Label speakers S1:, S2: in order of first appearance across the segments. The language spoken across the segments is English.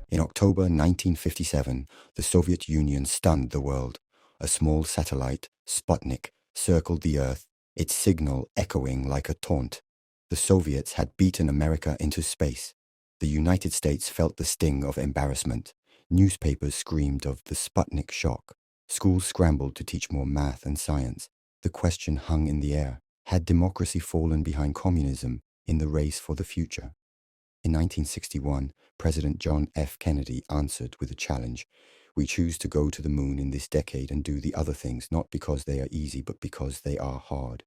S1: In October 1957, the Soviet Union stunned the world. A small satellite, Sputnik, circled the Earth, its signal echoing like a taunt. The Soviets had beaten America into space. The United States felt the sting of embarrassment. Newspapers screamed of the Sputnik shock. Schools scrambled to teach more math and science. The question hung in the air. Had democracy fallen behind communism in the race for the future? In 1961, President John F. Kennedy answered with a challenge. We choose to go to the moon in this decade and do the other things, not because they are easy, but because they are hard.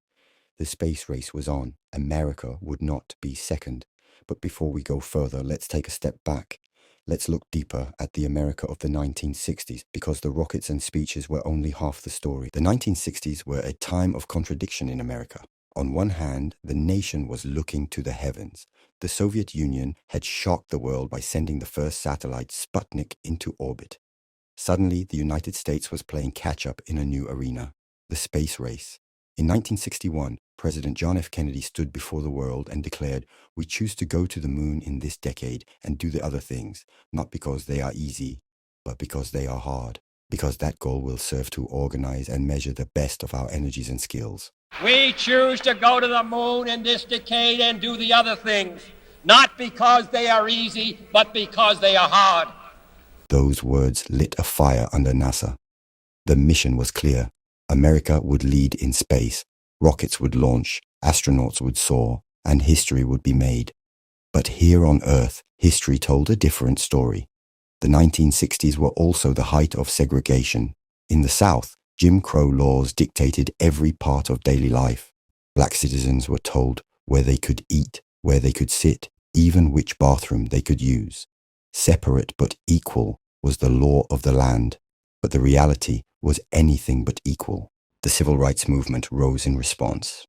S1: The space race was on. America would not be second. But before we go further, let's take a step back. Let's look deeper at the America of the 1960s, because the rockets and speeches were only half the story. The 1960s were a time of contradiction in America. On one hand, the nation was looking to the heavens. The Soviet Union had shocked the world by sending the first satellite, Sputnik, into orbit. Suddenly, the United States was playing catch-up in a new arena, the space race. In 1961, President John F. Kennedy stood before the world and declared, we choose to go to the moon in this decade and do the other things, not because they are easy, but because they are hard, because that goal will serve to organize and measure the best of our energies and skills.
S2: We choose to go to the moon in this decade and do the other things, not because they are easy, but because they are hard.
S1: Those words lit a fire under NASA. The mission was clear. America would lead in space. Rockets would launch, astronauts would soar, and history would be made. But here on Earth, history told a different story. The 1960s were also the height of segregation. In the South, Jim Crow laws dictated every part of daily life. Black citizens were told where they could eat, where they could sit, even which bathroom they could use. Separate but equal was the law of the land, but the reality was anything but equal. The civil rights movement rose in response.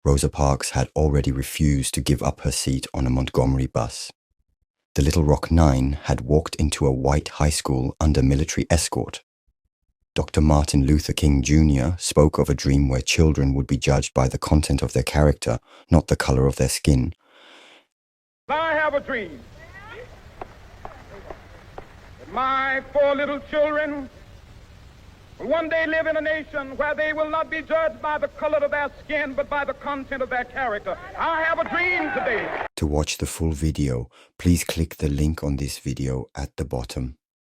S1: Rosa Parks had already refused to give up her seat on a Montgomery bus. The Little Rock Nine had walked into a white high school under military escort. Dr. Martin Luther King Jr. spoke of a dream where children would be judged by the content of their character, not the color of their skin.
S3: I have a dream that my 4 little children will one day live in a nation where they will not be judged by the color of their skin, but by the content of their character. I have a dream today.
S1: To watch the full video, please click the link on this video at the bottom.